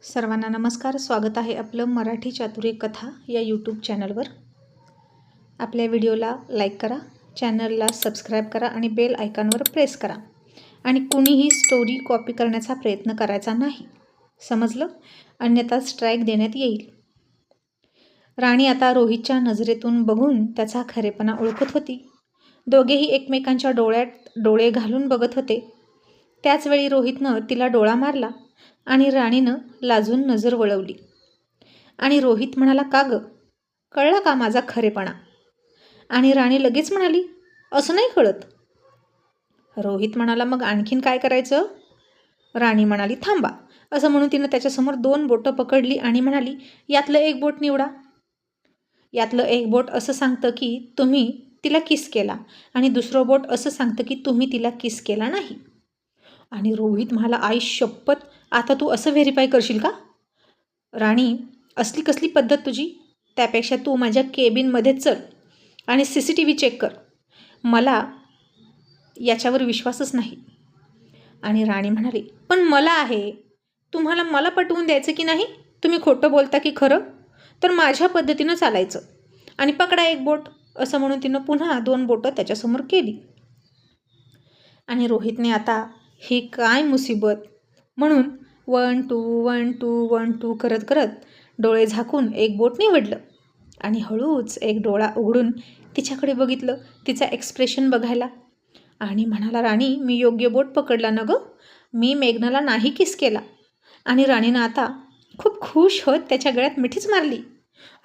सर्वांना नमस्कार. स्वागत आहे आपलं मराठी चातुर्य कथा या यूट्यूब चॅनलवर. आपल्या व्हिडिओला लाईक करा, चॅनलला सबस्क्राईब करा आणि बेल आयकॉनवर प्रेस करा. आणि कुणीही स्टोरी कॉपी करण्याचा प्रयत्न करायचा नाही, समजलं? अन्यथा स्ट्राईक देण्यात येईल. राणी आता रोहितच्या नजरेतून बघून त्याचा खरेपणा ओळखत होती. दोघेही एकमेकांच्या डोळ्यात डोळे घालून बघत होते. त्याचवेळी रोहितनं तिला डोळा मारला आणि राणीनं लाजून नजर वळवली. आणि रोहित म्हणाला, का गं, कळला का माझा खरेपणा? आणि राणी लगेच म्हणाली, असं नाही कळत. रोहित म्हणाला, मग आणखीन काय करायचं? राणी म्हणाली, थांबा. असं म्हणून तिनं त्याच्यासमोर 2 बोटं पकडली आणि म्हणाली, यातलं एक बोट निवडा. यातलं एक बोट असं सांगतं की तुम्ही तिला किस केला आणि दुसरं बोट असं सांगतं की तुम्ही तिला किस केला नाही. आणि रोहित म्हणाला, आई शपथ, आता तू असं व्हेरीफाय करशील का? राणी, असली कसली पद्धत तुझी? त्यापेक्षा तू माझ्या केबिनमध्ये चल आणि CCTV चेक कर. मला याच्यावर विश्वासच नाही. आणि राणी म्हणाली, पण मला आहे. तुम्हाला मला पटवून द्यायचं की नाही? तुम्ही खोटं बोलता की खरं? तर माझ्या पद्धतीनं चालायचं. आणि पकडा एक बोट. असं म्हणून तिनं पुन्हा 2 बोटं त्याच्यासमोर केली. आणि रोहितने आता ही काय मुसीबत म्हणून 1 2 1 2 1 2 करत करत डोळे झाकून एक बोट निवडलं. आणि हळूच एक डोळा उघडून तिच्याकडे बघितलं, तिचा एक्सप्रेशन बघायला. आणि म्हणाला, राणी, मी योग्य बोट पकडला ना गं, मी मेघनाला नाही किस केला. आणि राणीनं आता खूप खुश होत त्याच्या गळ्यात मिठीच मारली.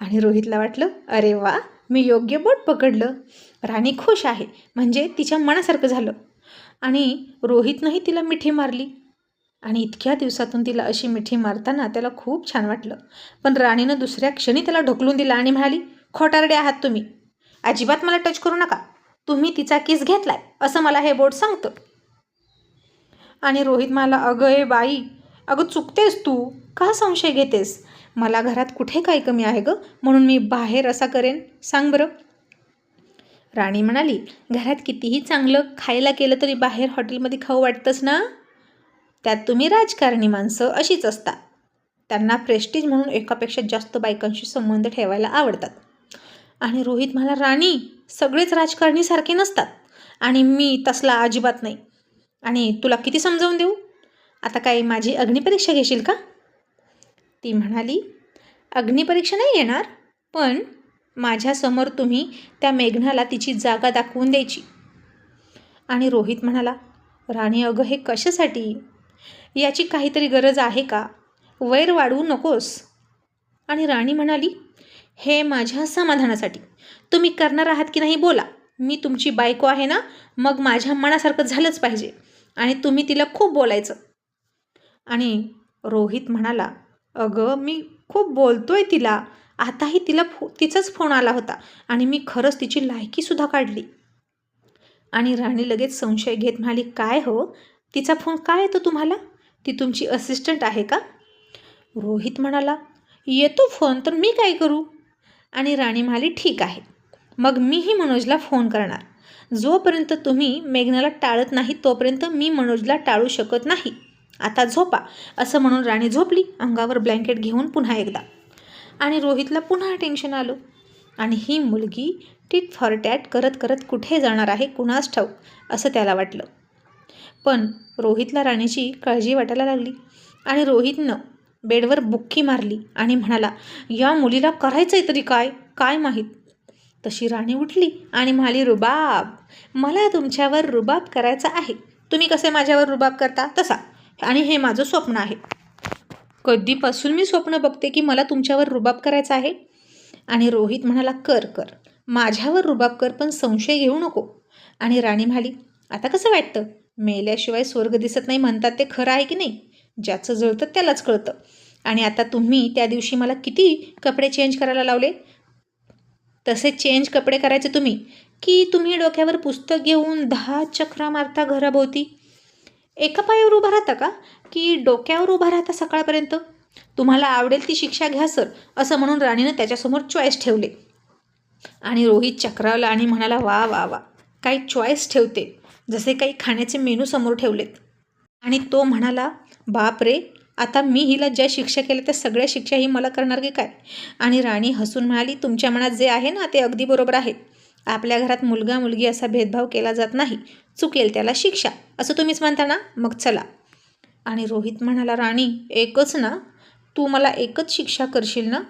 आणि रोहितला वाटलं, अरे वा, मी योग्य बोट पकडलं. राणी खुश आहे, म्हणजे तिच्या मनासारखं झालं. आणि रोहितनंही तिला मिठी मारली. आणि इतक्या दिवसातून तिला अशी मिठी मारताना त्याला खूप छान वाटलं. पण राणीनं दुसऱ्या क्षणी त्याला ढकलून दिला आणि म्हणाली, खोटारडे आहात तुम्ही. अजिबात मला टच करू नका. तुम्ही तिचा किस घेतलाय असं मला हे बोट सांगतं. आणि रोहित म्हणाला, अगं ए बाई, अगं चुकतेस तू. का संशय घेतेस? मला घरात कुठे काय कमी आहे गं, म्हणून मी बाहेर असा करेन? सांग बरं. राणी म्हणाली, घरात कितीही चांगलं खायला केलं तरी बाहेर हॉटेलमध्ये खाऊ वाटतंच ना. त्यात तुम्ही राजकारणी माणसं अशीच असतात. त्यांना प्रेस्टीज म्हणून एकापेक्षा जास्त बायकांशी संबंध ठेवायला आवडतात. आणि रोहित म्हणाला, राणी, सगळेच राजकारणी सारखे नसतात आणि मी तसला अजिबात नाही. आणि तुला किती समजावून देऊ? आता काय माझी अग्निपरीक्षा घेशील का? ती म्हणाली, अग्निपरीक्षा नाही घेणार, पण माझ्यासमोर तुम्ही त्या मेघनाला तिची जागा दाखवून द्यायची. आणि रोहित म्हणाला, राणी, अगं हे कशासाठी? याची काहीतरी गरज आहे का? वैर वाढवू नकोस. आणि राणी म्हणाली, हे माझ्या समाधानासाठी. तुम्ही करणार आहात की नाही बोला. मी तुमची बायको आहे ना, मग माझ्या मनासारखं झालंच पाहिजे. आणि तुम्ही तिला खूप बोलायचं. आणि रोहित म्हणाला, अगं मी खूप बोलतोय तिला. आताही तिचाच फोन आला होता आणि मी खरंच तिची लायकीसुद्धा काढली. आणि राणी लगेच संशय घेत म्हणाली, काय हो, तिचा फोन काय येतो तुम्हाला? ती तुमची असिस्टंट आहे का? रोहित म्हणाला, येतो फोन, तर मी काय करू? आणि राणी म्हणाली, ठीक आहे, मग मीही मनोजला फोन करणार. जोपर्यंत तुम्ही मेघनाला टाळत नाही तोपर्यंत मी मनोजला टाळू शकत नाही. आता झोपा. असं म्हणून राणी झोपली, अंगावर ब्लँकेट घेऊन पुन्हा एकदा. आणि रोहितला पुन्हा टेन्शन आलं. आणि ही मुलगी टिट फॉर टॅट करत करत कुठे जाणार आहे कुणास ठाऊक, असं त्याला वाटलं. पण रोहितला राणीची काळजी वाटायला लागली. आणि रोहितनं बेडवर बुक्की मारली आणि म्हणाला, या मुलीला करायचंय तरी काय, काय माहीत. तशी राणी उठली आणि म्हणाली, रुबाब, मला तुमच्यावर रुबाब करायचा आहे. तुम्ही कसे माझ्यावर रुबाब करता तसा. आणि हे माझं स्वप्न आहे. कधीपासून मी स्वप्न बघते की मला तुमच्यावर रुबाब करायचा आहे. आणि रोहित म्हणाला, कर कर, माझ्यावर रुबाब कर, पण संशय घेऊ नको. आणि राणी म्हणाली, आता कसं वाटतं? मेल्याशिवाय स्वर्ग दिसत नाही म्हणतात ते खरं आहे की नाही? ज्याचं जळतं त्यालाच कळतं. आणि आता तुम्ही त्या दिवशी मला किती कपडे चेंज करायला लावले? तसे चेंज कपडे करायचे तुम्ही, की तुम्ही डोक्यावर पुस्तक घेऊन 10 चक्रा मारता घराभोवती? एका पायावर उभा राहता का, की डोक्यावर उभा राहता सकाळपर्यंत? तुम्हाला आवडेल ती शिक्षा घ्या सर, असं म्हणून राणीनं त्याच्यासमोर चॉईस ठेवले. आणि रोहित चक्रावला आणि म्हणाला, वा वा वा, काही चॉईस ठेवते, जसे काही खाण्याचे मेनू समोर ठेवलेत. आणि तो म्हणाला, बाप रे, आता मी हिला ज्या शिक्षा केल्या त्या सगळ्या शिक्षा ही मला करणार की काय? आणि राणी हसून म्हणाली, तुमच्या मनात जे आहे ना ते अगदी बरोबर आहे. आपल्या घरात मुलगा मुलगी असा भेदभाव केला जात नाही. चुकेल त्याला शिक्षा, असं तुम्हीच म्हणता ना? मग चला. आणि रोहित म्हणाला, राणी एकच ना? तू मला एकच शिक्षा करशील ना?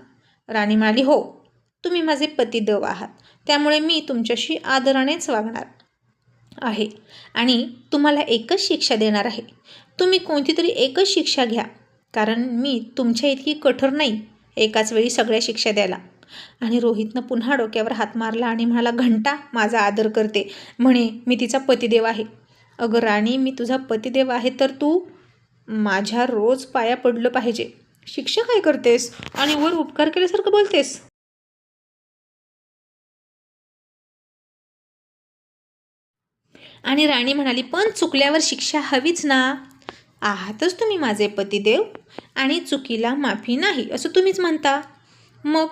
राणी म्हणाली, हो. तुम्ही माझे पतिदेव आहात, त्यामुळे मी तुमच्याशी आदरानेच वागणार आहे आणि तुम्हाला एकच शिक्षा देणार आहे. तुम्ही कोणती तरी एकच शिक्षा घ्या, कारण मी तुमच्या इतकी कठोर नाही एकाच वेळी सगळ्या शिक्षा द्यायला. आणि रोहितनं पुन्हा डोक्यावर हात मारला आणि म्हणाला, घंटा माझा आदर करते, म्हणे मी तिचा पतिदेव आहे. अगं राणी, मी तुझा पतिदेव आहे तर तू माझ्या रोज पाया पडलं पाहिजे. शिक्षा काय करतेस आणि वर उपकार केल्यासारखं बोलतेस? आणि राणी म्हणाली, पण चुकल्यावर शिक्षा हवीच ना? आहातच तुम्ही माझे पतिदेव आणि चुकीला माफी नाही असं तुम्हीच म्हणता. मग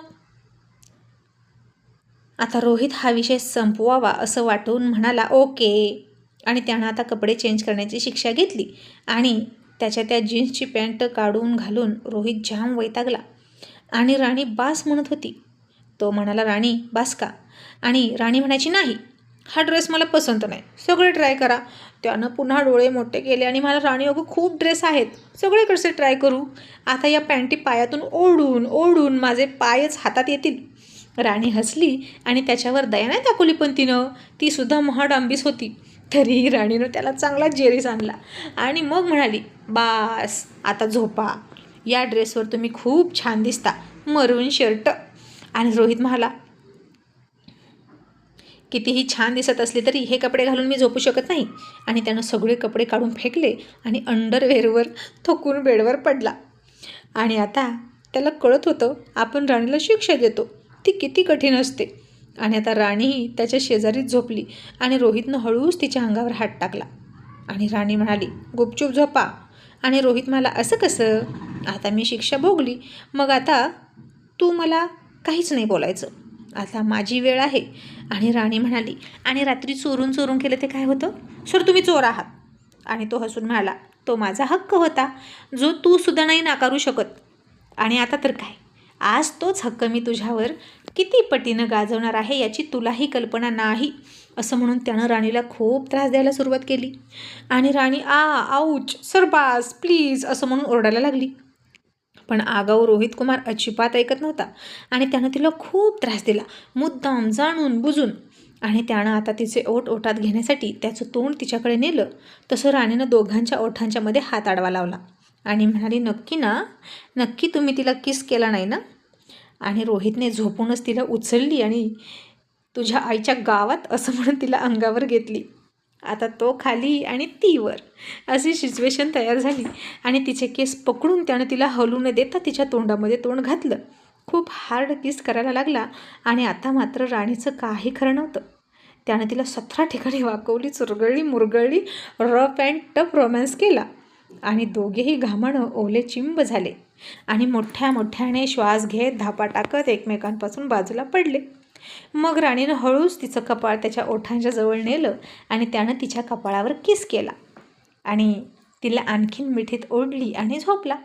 आता रोहित हा विषय संपवावा असं वाटून म्हणाला, ओके. आणि त्यानं आता कपडे चेंज करण्याची शिक्षा घेतली आणि त्याच्या त्या जीन्सची पॅन्ट काढून घालून रोहित जाम वैतागला. आणि राणी बास म्हणत होती. तो म्हणाला, राणी बास का? आणि राणी म्हणायची, नाही, हा ड्रेस मला पसंत नाही, सगळे ट्राय करा. त्यानं पुन्हा डोळे मोठे केले आणि मला, राणी अगं खूप ड्रेस आहेत, सगळे कसे ट्राय करू? आता या पॅन्टी पायातून ओढून ओढून माझे पायच हातात येतील. राणी हसली आणि त्याच्यावर दया नाही दाखवली, पण ती सुद्धा महाडांबीस होती. तरीही राणीनं त्याला चांगला जेरीस आणला आणि मग म्हणाली, बास आता झोपा. या ड्रेसवर तुम्ही खूप छान दिसता, मरून शर्ट. आणि रोहित म्हणाला, कितीही छान दिसत असले तरी हे कपडे घालून मी झोपू शकत नाही. आणि त्यानं सगळे कपडे काढून फेकले आणि अंडरवेअरवर थकून बेडवर पडला. आणि आता त्याला कळत होतं, आपण राणीला शिक्षा देतो ती किती कठीण असते. आणि आता राणीही त्याच्या शेजारीच झोपली आणि रोहितनं हळूच तिच्या अंगावर हात टाकला. आणि राणी म्हणाली, गुपचूप झोपा. आणि रोहित म्हणाला, असं कसं? आता मी शिक्षा भोगली, मग आता तू मला काहीच नाही बोलायचं, आता माझी वेळ आहे. आणि राणी म्हणाली, आणि रात्री चोरून चोरून केलं ते काय होतं? सर तुम्ही चोर आहात. आणि तो हसून म्हणाला, तो माझा हक्क होता, जो तू सुद्धा नाही नाकारू शकत. आणि आता तर काय, आज तोच हक्क मी तुझ्यावर किती पटीनं गाजवणार आहे याची तुलाही कल्पना नाही. असं म्हणून त्यानं राणीला खूप त्रास द्यायला सुरुवात केली. आणि राणी आऊच, सरबास प्लीज असं म्हणून ओरडायला लागली. पण आगाऊ रोहित कुमार अजिबात ऐकत नव्हता आणि त्यानं तिला खूप त्रास दिला, मुद्दाम जाणून बुजून. आणि त्यानं आता तिचे ओठ ओठात घेण्यासाठी त्याचं तोंड तिच्याकडे नेलं. तसं राणीनं दोघांच्या ओठांच्या मध्ये हात आडवा लावला आणि म्हणाली, नक्की ना? नक्की तुम्ही तिला किस केला नाही ना? आणि रोहितने झोपूनच तिला उचलली आणि तुझ्या आईच्या गावात असं म्हणून तिला अंगावर घेतली. आता तो खाली आणि ती वर अशी सिच्युएशन तयार झाली. आणि तिचे केस पकडून त्यानं तिला हलू न देता तिच्या तोंडामध्ये तोंड घातलं. खूप हार्ड किस करायला लागला. आणि आता मात्र राणीचं काही खरं नव्हतं. त्यानं तिला 17 ठिकाणी वाकवली, चुरगळली, मुरगळली, रफ अँड टफ रोमॅन्स केला. आणि दोघेही घामानं ओले चिंब झाले आणि मोठ्या मोठ्याने श्वास घेत धापा टाकत एकमेकांपासून बाजूला पडले. मग राणीनं हळूच तिचं कपाळ त्याच्या ओठांच्या जवळ नेलं आणि त्यानं तिच्या कपाळावर किस केला आणि तिला आणखीन मिठीत ओढली आणि झोपला.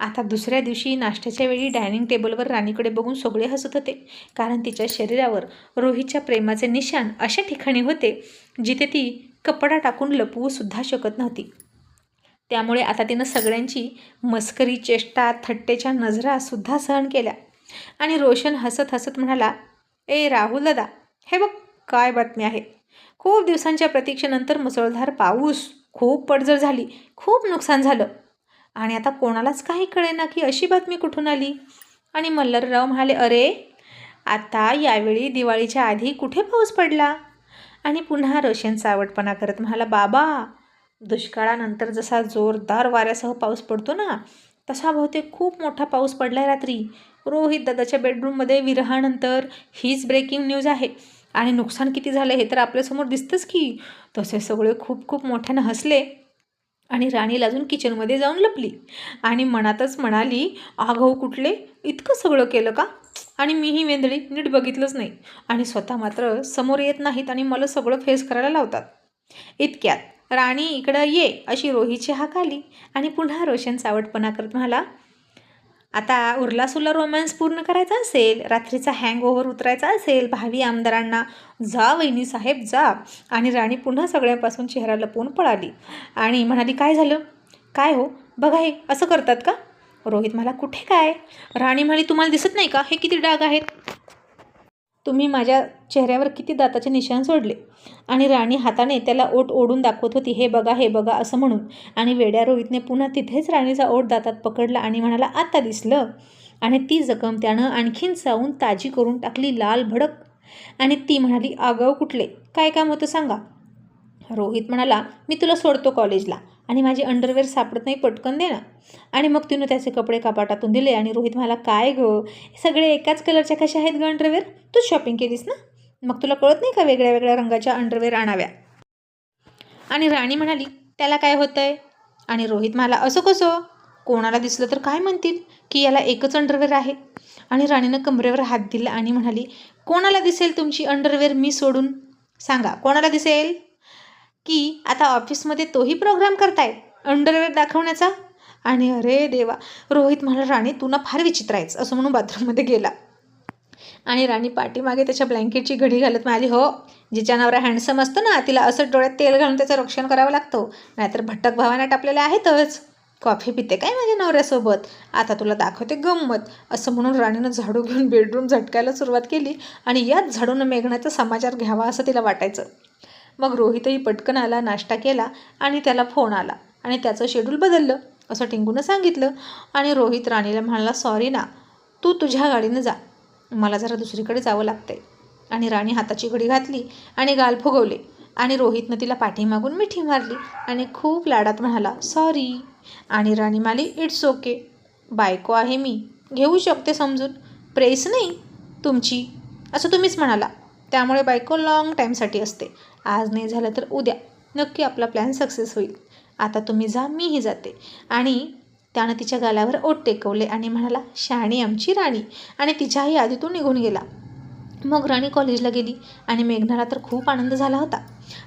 आता दुसऱ्या दिवशी नाश्त्याच्या वेळी डायनिंग टेबलवर राणीकडे बघून सगळे हसत होते, कारण तिच्या शरीरावर रोहितच्या प्रेमाचे निशाण अशा ठिकाणी होते जिथे ती कपडा टाकून लपवू सुद्धा शकत नव्हती. त्यामुळे आता तिनं सगळ्यांची मस्करी, चेष्टा, थट्टेच्या नजरा सुद्धा सहन केल्या. आणि रोशन हसत हसत म्हणाला, ए राहुल दादा, हे बघ काय बातमी आहे. खूप दिवसांच्या प्रतीक्षेनंतर मुसळधार पाऊस, खूप पडझड झाली, खूप नुकसान झालं. आणि आता कोणालाच काही कळेना की अशी बातमी कुठून आली. आणि मल्हारराव म्हणाले, अरे आता यावेळी दिवाळीच्या आधी कुठे पाऊस पडला? आणि पुन्हा रोशन सावटपणा करत म्हणाला, बाबा दुष्काळानंतर जसा जोरदार वाऱ्यासह पाऊस पडतो ना, तसा बहुतेक खूप मोठा पाऊस पडलाय रात्री. रोहित दादाच्या बेडरूममध्ये विरहानंतर हीच ब्रेकिंग न्यूज आहे. आणि नुकसान किती झालं हे तर आपल्यासमोर दिसतंच की. तसे सगळे खूप खूप मोठ्यानं हसले. आणि राणी लाजून किचनमध्ये जाऊन लपली आणि मनातच म्हणाली, आगाऊ कुठले, इतकं सगळं केलं का? आणि मीही वेंदळी, नीट बघितलंच नाही. आणि स्वतः मात्र समोर येत नाहीत आणि मला सगळं फेस करायला लावतात. इतक्यात राणी इकडं ये अशी रोहीची हाक आली आणि पुन्हा रोशन सावटपणा करत म्हणाला, आता उरलासुरला रोमॅन्स पूर्ण करायचा असेल, रात्रीचा हँगओव्हर उतरायचा असेल भावी आमदारांना, जा वहिनी साहेब जा. आणि राणी पुन्हा सगळ्यांपासून चेहरा लपवून पळाली आणि म्हणाली, काय झालं, काय हो, बघा हे असं करतात का. रोहित मला कुठे काय. राणी म्हणाली, तुम्हाला दिसत नाही का हे किती डाग आहेत, तुम्ही माझ्या चेहऱ्यावर किती दाताचे निशाण सोडले. आणि राणी हाताने त्याला ओठ ओढून दाखवत होती, हे बघा असं म्हणून. आणि वेड्या रोहितने पुन्हा तिथेच राणीचा ओठ दातात पकडला आणि म्हणाला, आता दिसलं. आणि ती जखम त्यानं आणखीन चावून ताजी करून टाकली, लाल भडक. आणि ती म्हणाली, आगाऊ कुठले, काय काम होतं सांगा. रोहित म्हणाला, मी तुला सोडतो कॉलेजला आणि माझी अंडरवेअर सापडत नाही, पटकन दे ना. आणि मग तिनं त्याचे कपडे कपाटातून दिले आणि रोहित म्हणाला, काय गं, सगळे एकाच कलरच्या कशा आहेत गं अंडरवेअर, तूच शॉपिंग केलीस ना, मग तुला कळत नाही का वेगळ्या वेगळ्या रंगाच्या अंडरवेअर आणाव्या. आणि राणी म्हणाली, त्याला काय होतंय. आणि रोहित म्हणाला, असं कसं, कोणाला दिसलं तर काय म्हणतील की याला एकच अंडरवेअर आहे. आणि राणीनं कमरेवर हात दिला आणि म्हणाली, कोणाला दिसेल तुमची अंडरवेअर मी सोडून, सांगा कोणाला दिसेल की आता ऑफिसमध्ये तोही प्रोग्राम करतायत अंडरवेअर दाखवण्याचा. आणि अरे देवा, रोहित म्हणाला, राणी तू ना फार विचित्र आहेस असं म्हणून बाथरूममध्ये गेला. आणि राणी पाठीमागे त्याच्या ब्लँकेटची घडी घालत म्हणाली, हो, जिच्या नवरा हँडसम असतो ना तिला असं डोळ्यात तेल घालून त्याचं रक्षण करावं लागतं, नाहीतर भटक भावाना टापलेले आहेतच. कॉफी पिते काय माझ्या नवऱ्यासोबत, आता तुला दाखवते गंमत. असं म्हणून राणीनं झाडू घेऊन बेडरूम झटकायला सुरुवात केली आणि याच झाडूनं मेघनाचा समाचार घ्यावा असं तिला वाटायचं. मग रोहितही पटकन आला, नाश्ता केला आणि त्याला फोन आला आणि त्याचं शेड्यूल बदललं असं टिंकूनं सांगितलं. आणि रोहित राणीला म्हणाला, सॉरी ना, तू तुझ्या गाडीनं जा, मला जरा दुसरीकडे जावं लागतंय. आणि राणी हाताची घडी घातली आणि गाल फुगवले आणि रोहितनं तिला पाठीमागून मिठी मारली आणि खूप लाडात म्हणाला, सॉरी. आणि राणी म्हणाली, इट्स ओके, बायको आहे मी, घेऊ शकते समजून, प्रेस नाही तुमची असं तुम्हीच म्हणाला, त्यामुळे बायको लॉंग टाईमसाठी असते, आज नाही झालं तर उद्या नक्की आपला प्लॅन सक्सेस होईल. आता तुम्ही जा, मीही जाते. आणि त्यानं तिच्या गालावर ओठ टेकवले आणि म्हणाला, शहाणी आमची राणी. आणि तिच्याही आधी तो निघून गेला. मग राणी कॉलेजला गेली आणि मेघनाला तर खूप आनंद झाला होता.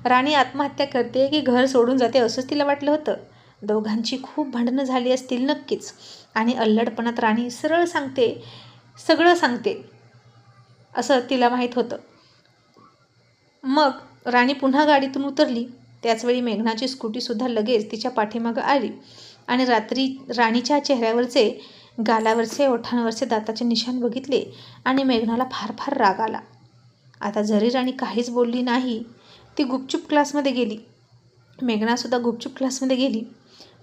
राणी आत्महत्या करते की घर सोडून जाते असंच तिला वाटलं होतं. दोघांची खूप भांडणं झाली असतील नक्कीच. आणि अल्लडपणात राणी सरळ सांगते, सगळं सांगते असं तिला माहीत होतं. मग राणी पुन्हा गाडीतून उतरली. त्याचवेळी मेघनाची स्कूटीसुद्धा लगेच तिच्या पाठीमागं आली. आणि रात्री राणीच्या चेहऱ्यावरचे, गालावरचे, ओठांवरचे दाताचे निशाण बघितले आणि मेघनाला फार फार राग आला. आता जरी राणी काहीच बोलली नाही, ती गुपचूप क्लासमध्ये गेली. मेघनासुद्धा गुपचूप क्लासमध्ये गेली.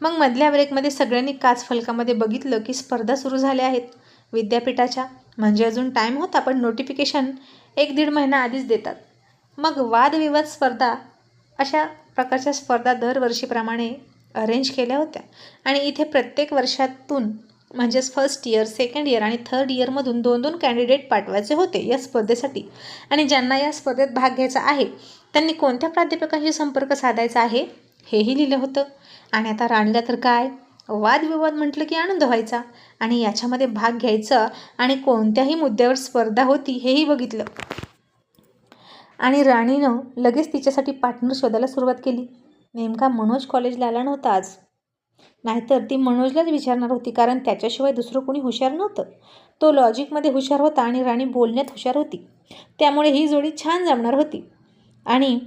मग मधल्या ब्रेकमध्ये सगळ्यांनी काच फलकामध्ये बघितलं की स्पर्धा सुरू झाल्या आहेत विद्यापीठाच्या. म्हणजे अजून टाईम होता, पण नोटिफिकेशन 1-1.5 महिना आधीच देतात. मग वादविवाद स्पर्धा, अशा प्रकारच्या स्पर्धा दरवर्षीप्रमाणे अरेंज केल्या होत्या. आणि इथे प्रत्येक वर्षातून म्हणजेच फर्स्ट इयर, सेकंड इयर आणि थर्ड इयरमधून 2-2 कॅन्डिडेट पाठवायचे होते या स्पर्धेसाठी. आणि ज्यांना या स्पर्धेत भाग घ्यायचा आहे त्यांनी कोणत्या प्राध्यापकांशी संपर्क साधायचा आहे हेही लिहिलं होतं. आणि आता राणीला तर काय, वादविवाद म्हटलं की आनंद व्हायचा आणि याच्यामध्ये भाग घ्यायचा आणि कोणत्याही मुद्द्यावर स्पर्धा होती हेही बघितलं. आणि राणीनं लगेच तिच्यासाठी पार्टनर शोधायला सुरुवात केली. नेमका मनोज कॉलेजला आला नव्हता आज, नाहीतर ती मनोजलाच विचारणार होती, कारण त्याच्याशिवाय दुसरं कोणी हुशार नव्हतं. तो लॉजिकमध्ये हुशार होता आणि राणी बोलण्यात हुशार होती, त्यामुळे ही जोडी छान जमणार होती. आणि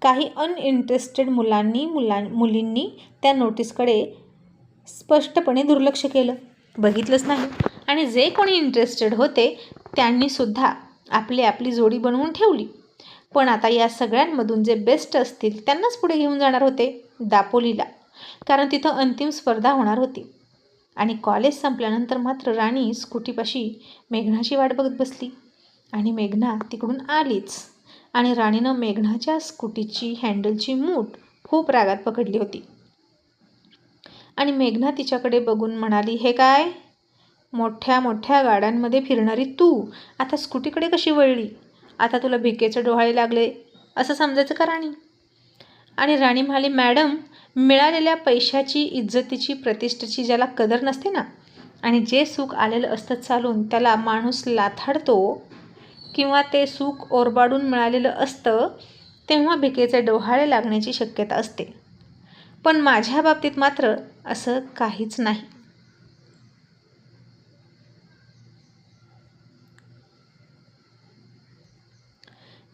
काही अनइंटरेस्टेड मुलींनी त्या नोटीसकडे स्पष्टपणे दुर्लक्ष केलं, बघितलंच नाही. आणि जे कोणी इंटरेस्टेड होते त्यांनीसुद्धा आपली जोडी बनवून ठेवली. पण आता या सगळ्यांमधून जे बेस्ट असतील त्यांनाच पुढे घेऊन जाणार होते दापोलीला, कारण तिथं अंतिम स्पर्धा होणार होती. आणि कॉलेज संपल्यानंतर मात्र राणी स्कूटीपाशी मेघनाची वाट बघत बसली. आणि मेघना तिकडून आलीच. आणि राणीनं मेघनाच्या स्कूटीची हँडलची मूठ खूप रागात पकडली होती. आणि मेघना तिच्याकडे बघून म्हणाली, हे काय, मोठ्या मोठ्या गाड्यांमध्ये फिरणारी तू आता स्कूटीकडे कशी वळली, आता तुला भिकेचे डोहाळे लागले असं समजायचं का राणी. आणि राणी म्हणाली, मॅडम, मिळालेल्या पैशाची, इज्जतीची, प्रतिष्ठेची ज्याला कदर नसते ना, आणि जे सुख आलेलं असतं चालून त्याला माणूस लाथाडतो किंवा ते सुख ओरबाडून मिळालेलं असतं तेव्हा भिकेचे डोहाळे लागण्याची शक्यता असते. पण माझ्या बाबतीत मात्र असं काहीच नाही.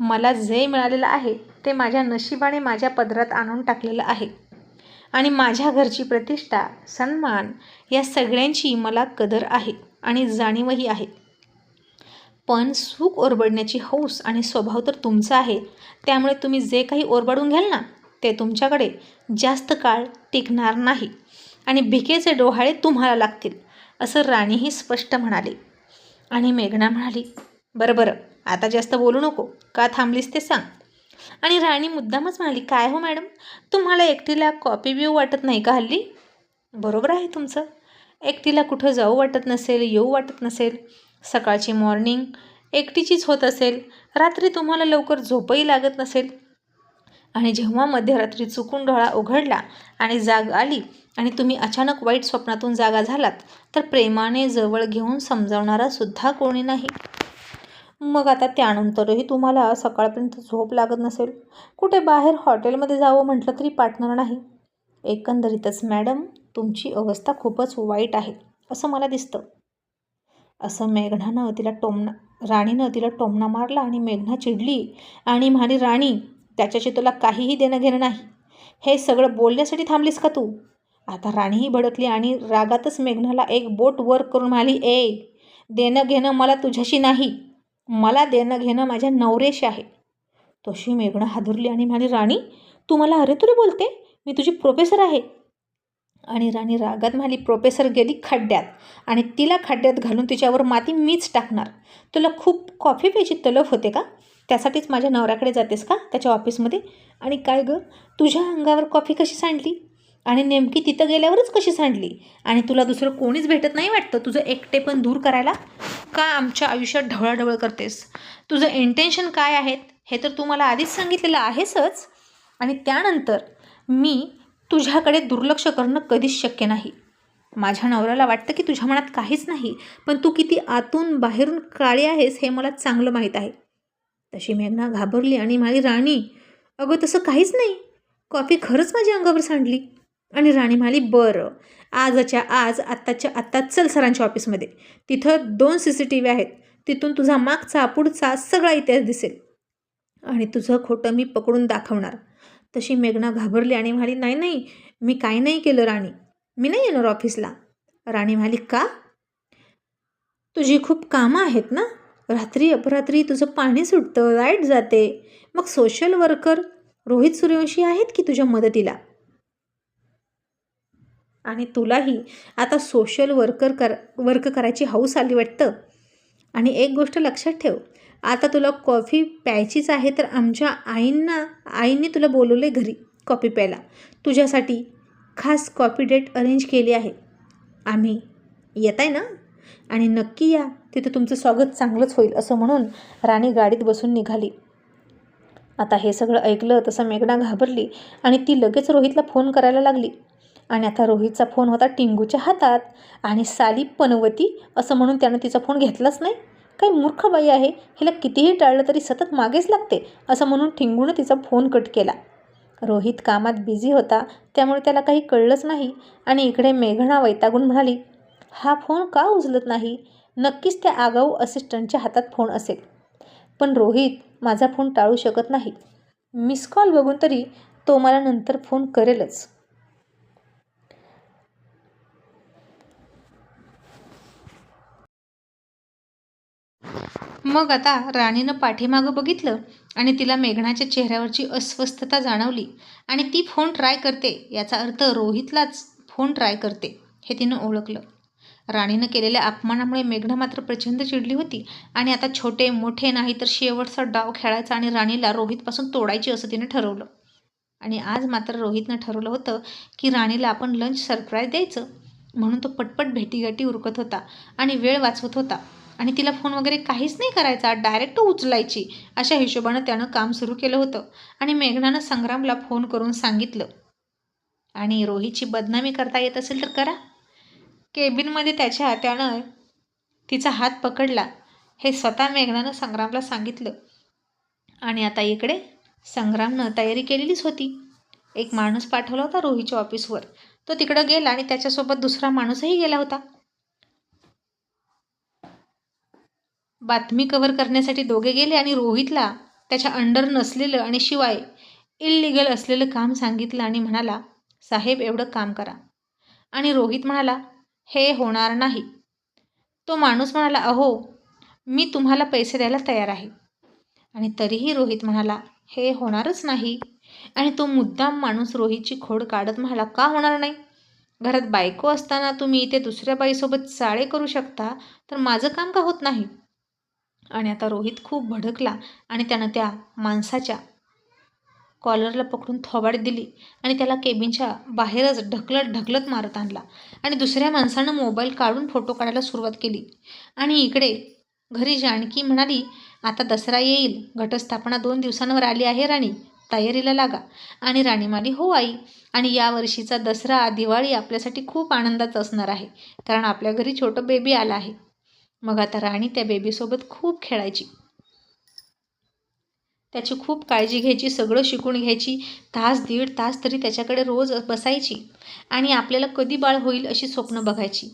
मला जे मिळालेलं आहे ते माझ्या नशिबाने माझ्या पदरात आणून टाकलेलं आहे आणि माझ्या घरची प्रतिष्ठा, सन्मान या सगळ्यांची मला कदर आहे आणि जाणीवही आहे. पण सुख ओरबडण्याची हौस आणि स्वभाव तर तुमचा आहे, त्यामुळे तुम्ही जे काही ओरबाडून घ्याल ना ते तुमच्याकडे जास्त काळ टिकणार नाही आणि भिकेचे डोहाळे तुम्हाला लागतील, असं राणीही स्पष्ट म्हणाली. आणि मेघना म्हणाली, बरं बरं, आता जास्त बोलू नको, का थांबलीस ते सांग. आणि राणी मुद्दामच म्हणाली, काय हो मॅडम, तुम्हाला एकटीला कॉफी पिऊ वाटत नाही का हल्ली? बरोबर आहे तुमचं, एकटीला कुठं जाऊ वाटत नसेल, येऊ वाटत नसेल, सकाळची मॉर्निंग एकटीचीच होत असेल, रात्री तुम्हाला लवकर झोपही लागत नसेल, आणि जेव्हा मध्यरात्री चुकून डोळा उघडला आणि जाग आली आणि तुम्ही अचानक वाईट स्वप्नातून जागा झालात, तर प्रेमाने जवळ घेऊन समजावणारा सुद्धा कोणी नाही. मग आता त्यानंतरही तुम्हाला सकाळपर्यंत झोप लागत नसेल, कुठे बाहेर हॉटेलमध्ये जावं म्हटलं तरी पाठणार नाही. एकंदरीतच मॅडम, तुमची अवस्था खूपच वाईट आहे असं मला दिसतं. असं राणीनं तिला टोमणा मारला आणि मेघना चिडली आणि म्हणाली, राणी, त्याच्याशी तुला काहीही देणं घेणं नाही. हे सगळं बोलण्यासाठी थांबलीस का तू? आता राणीही भडकली आणि रागातच मेघनाला एक बोट वर करून म्हणाली, देणं घेणं मला तुझ्याशी नाही, मला देणं घेणं माझ्या नवऱ्याशी आहे. तशी मेघना हादरली आणि म्हणाली, राणी, तू मला अरे तुरे बोलते? मी तुझी प्रोफेसर आहे. आणि राणी रागात म्हणाली, प्रोफेसर गेली खड्ड्यात आणि तिला खड्ड्यात घालून तिच्यावर माती मीच टाकणार. तुला खूप कॉफी प्यायची तलफ होते का? त्यासाठीच माझ्या नवऱ्याकडे जातेस का त्याच्या ऑफिसमध्ये? आणि काय गं, तुझ्या अंगावर कॉफी कशी सांडली आणि नेमकी तिथं गेल्यावरच कशी सांडली? आणि तुला दुसरं कोणीच भेटत नाही वाटतं तुझं एकटेपण दूर करायला? का आमच्या आयुष्यात ढवळाढवळ करतेस? तुझं इंटेन्शन काय आहेत हे तर तू मला आधीच सांगितलेलं आहेसच. आणि त्यानंतर मी तुझ्याकडे दुर्लक्ष करणं कधीच शक्य नाही. माझ्या नवऱ्याला वाटतं की तुझ्या मनात काहीच नाही, पण तू किती आतून बाहेरून काळी आहेस हे मला चांगलं माहीत आहे. तशी मेघना घाबरली आणि म्हणाली, राणी, अगं तसं काहीच नाही, कॉफी खरंच माझ्या अंगावर सांडली. आणि राणी म्हणाली, बरं, आजच्या आज, आत्ताच्या आत्ता चल सरांच्या ऑफिसमध्ये. तिथं 2 CCTV आहेत, तिथून तुझा मागचा पुढचा सगळा इतिहास दिसेल आणि तुझं खोटं मी पकडून दाखवणार. तशी मेघना घाबरली आणि म्हणाली, नाही नाही, मी काही नाही केलं राणी, मी नाही येणार ऑफिसला. राणी म्हणाली, का? तुझी खूप कामं आहेत ना, रात्री अपरात्री तुझं पाणी सुटतं, लाईट जाते, मग सोशल वर्कर रोहित सूर्यवंशी आहेत की तुझ्या मदतीला. आणि तुलाही आता सोशल वर्क करायची हौस आली वाटतं. आणि एक गोष्ट लक्षात ठेव, आता तुला कॉफी प्यायचीच आहे तर आमच्या आईंनी तुला बोलवले घरी कॉफी प्यायला. तुझ्यासाठी खास कॉफी डेट अरेंज केली आहे आम्ही. येत आहे ना? आणि नक्की या, तिथं तुमचं स्वागत चांगलंच होईल, असं म्हणून राणी गाडीत बसून निघाली. आता हे सगळं ऐकलं तसं मेघना घाबरली आणि ती लगेच रोहितला फोन करायला लागली. आणि आता रोहितचा फोन होता टिंगूच्या हातात आणि साली पनवती असं म्हणून त्यानं तिचा फोन घेतलाच नाही. काही मूर्ख बाई आहे, हिला कितीही टाळलं तरी सतत मागेच लागते, असं म्हणून टिंगूनं तिचा फोन कट केला. रोहित कामात बिझी होता, त्यामुळे त्याला काही कळलंच नाही. आणि इकडे मेघना वैतागून म्हणाली, हा फोन का उचलत नाही? नक्कीच त्या आगाऊ असिस्टंटच्या हातात फोन असेल. पण रोहित माझा फोन टाळू शकत नाही. मिस कॉल बघून तरी तो मला नंतर फोन करेलच. मग आता राणीनं पाठीमागं बघितलं आणि तिला मेघनाच्या चेहऱ्यावरची अस्वस्थता जाणवली आणि ती फोन ट्राय करते याचा अर्थ रोहितलाच फोन ट्राय करते हे तिनं ओळखलं. राणीनं केलेल्या अपमानामुळे मेघना मात्र प्रचंड चिडली होती आणि आता छोटे मोठे नाही तर शेवटचा डाव खेळायचा आणि राणीला रोहितपासून तोडायची असं तिनं ठरवलं. आणि आज मात्र रोहितनं ठरवलं होतं की राणीला आपण लंच सरप्राईज द्यायचं, म्हणून तो पटपट भेटीगाठी उरकत होता आणि वेळ वाचवत होता. आणि तिला फोन वगैरे काहीच नाही करायचा, डायरेक्ट उचलायची, अशा हिशोबानं त्यानं काम सुरू केलं होतं. आणि मेघनानं संग्रामला फोन करून सांगितलं. आणि रोहितची बदनामी करता येत असेल तर करा. केबिनमध्ये त्यानं तिचा हात पकडला हे स्वतः मेघनानं संग्रामला सांगितलं. आणि आता इकडे संग्रामनं तयारी केलेलीच होती. एक माणूस पाठवला होता रोहीच्या ऑफिसवर. तो तिकडं गेला आणि त्याच्यासोबत दुसरा माणूसही गेला होता. बातमी कव्हर करण्यासाठी दोघे गेले आणि रोहितला त्याच्या अंडर नसलेलं आणि शिवाय इल्लीगल असलेलं काम सांगितलं आणि म्हणाला, साहेब एवढं काम करा. आणि रोहित म्हणाला, हे होणार नाही. तो माणूस म्हणाला, अहो मी तुम्हाला पैसे द्यायला तयार आहे. आणि तरीही रोहित म्हणाला, हे होणारच नाही. आणि तो मुद्दाम माणूस रोहितची खोड काढत म्हणाला, का होणार नाही? घरात बायको असताना तुम्ही इथे दुसऱ्या बाईसोबत चाळे करू शकता, तर माझं काम का होत नाही? आणि आता रोहित खूप भडकला आणि त्यानं त्या माणसाच्या कॉलरला पकडून थोबाड दिली आणि त्याला केबिनच्या बाहेरच ढकलत मारत आणला. आणि दुसऱ्या माणसानं मोबाईल काढून फोटो काढायला सुरुवात केली. आणि इकडे घरी जानकी म्हणाली, आता दसरा येईल, घटस्थापना 2 दिवसांवर आली आहे राणी, तयारीला लागा. आणि राणी म्हणाली, हो आई, आणि यावर्षीचा दसरा दिवाळी आपल्यासाठी खूप आनंदाचा असणार आहे, कारण आपल्या घरी छोटं बेबी आलं आहे. मग आता राणी त्या बेबीसोबत खूप खेळायची, त्याची खूप काळजी घ्यायची, सगळं शिकून घ्यायची. तास दीड तास तरी त्याच्याकडे रोज बसायची आणि आपल्याला कधी बाळ होईल अशी स्वप्न बघायची.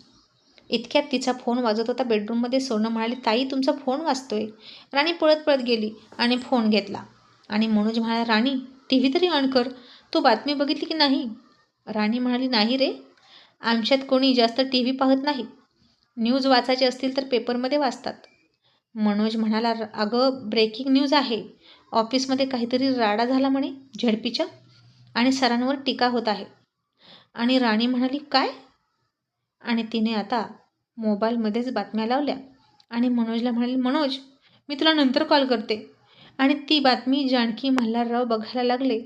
इतक्यात तिचा फोन वाजत होता बेडरूममध्ये. सोनं म्हणाली, ताई तुमचा फोन वाजतोय. राणी पळत पळत गेली आणि फोन घेतला. आणि मनोज म्हणाला, राणी टी व्ही तरी ऑन कर, तू बातमी बघितली की नाही? राणी म्हणाली, नाही रे, आमच्यात कोणी जास्त टी व्ही पाहत नाही. न्यूज वाचायचे असतील तर पेपरमध्ये वाचतात. मनोज म्हणाला, अगं ब्रेकिंग न्यूज आहे, ऑफिसमध्ये काहीतरी राडा झाला म्हणे झेडपीच्या आणि सरांवर टीका होत आहे. आणि राणी म्हणाली, काय? आणि तिने आता मोबाईलमध्येच बातम्या लावल्या आणि मनोजला म्हणाली, मनोज मी तुला नंतर कॉल करते. आणि ती बातमी जानकी मल्हारराव बघायला लागले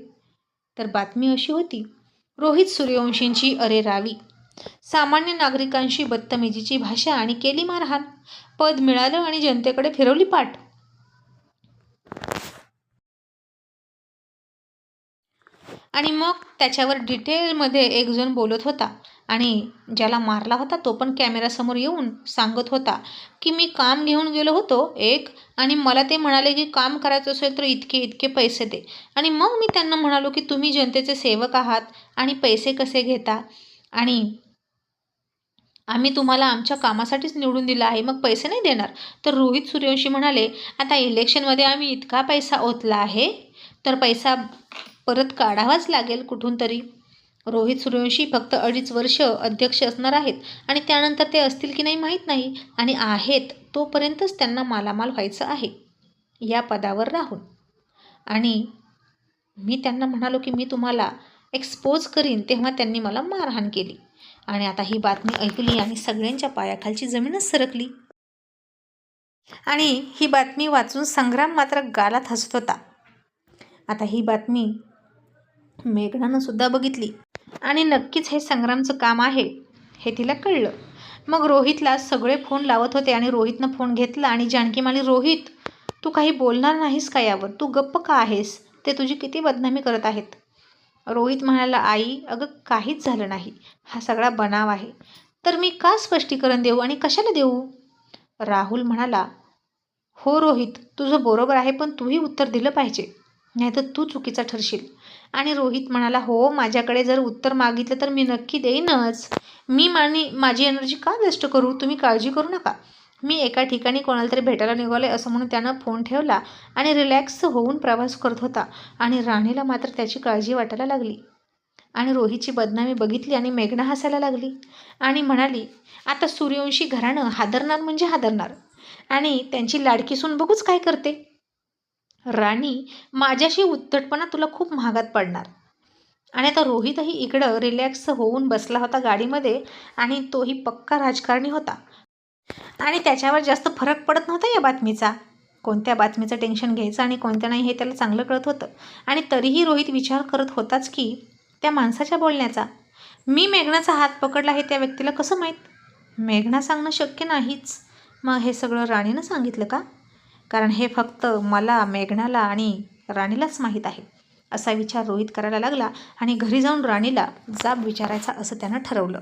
तर बातमी अशी होती, रोहित सूर्यवंशींची अरेरावी, सामान्य नागरिकांशी बदतमीजीची भाषा आणि केली मारहाण, पद मिळालं आणि जनतेकडे फिरवली पाठ. आणि मग त्याच्यावर डिटेलमध्ये एक जण बोलत होता आणि ज्याला मारला होता तो पण कॅमेरासमोर येऊन सांगत होता की मी काम घेऊन गेलो होतो एक, आणि मला ते म्हणाले की काम करायचं असेल तर इतके इतके पैसे दे. आणि मग मी त्यांना म्हणालो की तुम्ही जनतेचे सेवक आहात आणि पैसे कसे घेता, आणि आम्ही तुम्हाला आमच्या कामासाठीच निवडून दिलं आहे, मग पैसे नाही देणार. तर रोहित सूर्यवंशी म्हणाले, आता इलेक्शनमध्ये आम्ही इतका पैसा ओतला आहे तर पैसा परत काढावाच लागेल कुठून तरी. रोहित सूर्यवंशी फक्त 2.5 वर्ष अध्यक्ष असणार आहेत आणि त्यानंतर ते असतील की नाही माहीत नाही, आणि आहेत तोपर्यंतच त्यांना मालामाल व्हायचं आहे या पदावर राहून. आणि मी त्यांना म्हणालो की मी तुम्हाला एक्सपोज करीन, तेव्हा त्यांनी मला मारहाण केली. आणि आता ही बातमी ऐकली आणि सगळ्यांच्या पायाखालची जमीनच सरकली. आणि ही बातमी वाचून संग्राम मात्र गालात हसत होता. आता ही बातमी मेघनानं सुद्धा बघितली आणि नक्कीच हे संग्रामचं काम आहे हे तिला कळलं. मग रोहितला सगळे फोन लावत होते आणि रोहितनं फोन घेतला आणि जानकी म्हणाली, रोहित तू काही बोलणार नाहीस का यावर? तू गप्प का आहेस? ते तुझी किती बदनामी करत आहेत. रोहित म्हणाला, आई अगं काहीच झालं नाही, हा सगळा बनाव आहे. तर मी का स्पष्टीकरण देऊ आणि कशाला देऊ? राहुल म्हणाला, हो रोहित तुझं बरोबर आहे, पण तूही उत्तर दिलं पाहिजे, नाहीतर तू चुकीचा ठरशील. आणि रोहित म्हणाला, हो माझ्याकडे जर उत्तर मागितलं तर मी नक्की देईनच, मी माझी एनर्जी का वेस्ट करू, तुम्ही काळजी करू नका. मी एका ठिकाणी कोणाला तरी भेटायला निघाले असं म्हणून त्यानं फोन ठेवला आणि रिलॅक्स होऊन प्रवास करत होता. आणि राणीला मात्र त्याची काळजी वाटायला लागली आणि रोहितची बदनामी बघितली आणि मेघना हसायला लागली आणि म्हणाली, आता सूर्यवंशी घराणं हादरणार म्हणजे हादरणार, आणि त्यांची लाडकी सून बघूच काय करते. राणी माझ्याशी उद्धटपणा तुला खूप महागात पडणार. आणि आता रोहितही इकडं रिलॅक्स होऊन बसला होता गाडीमध्ये आणि तोही पक्का राजकारणी होता आणि त्याच्यावर जास्त फरक पडत नव्हता या बातमीचा. कोणत्या बातमीचं टेन्शन घ्यायचं आणि कोणत्या नाही हे त्याला चांगलं कळत होतं. आणि तरीही रोहित विचार करत होताच की त्या माणसाच्या बोलण्याचा, मी मेघनाचा हात पकडला हे त्या व्यक्तीला कसं माहीत? मेघना सांगणं शक्य नाहीच. मग हे सगळं राणीनं सांगितलं का? कारण हे फक्त मला, मेघनाला आणि राणीलाच माहीत आहे. असा विचार रोहित करायला लागला आणि घरी जाऊन राणीला जाब विचारायचा असं त्यानं ठरवलं.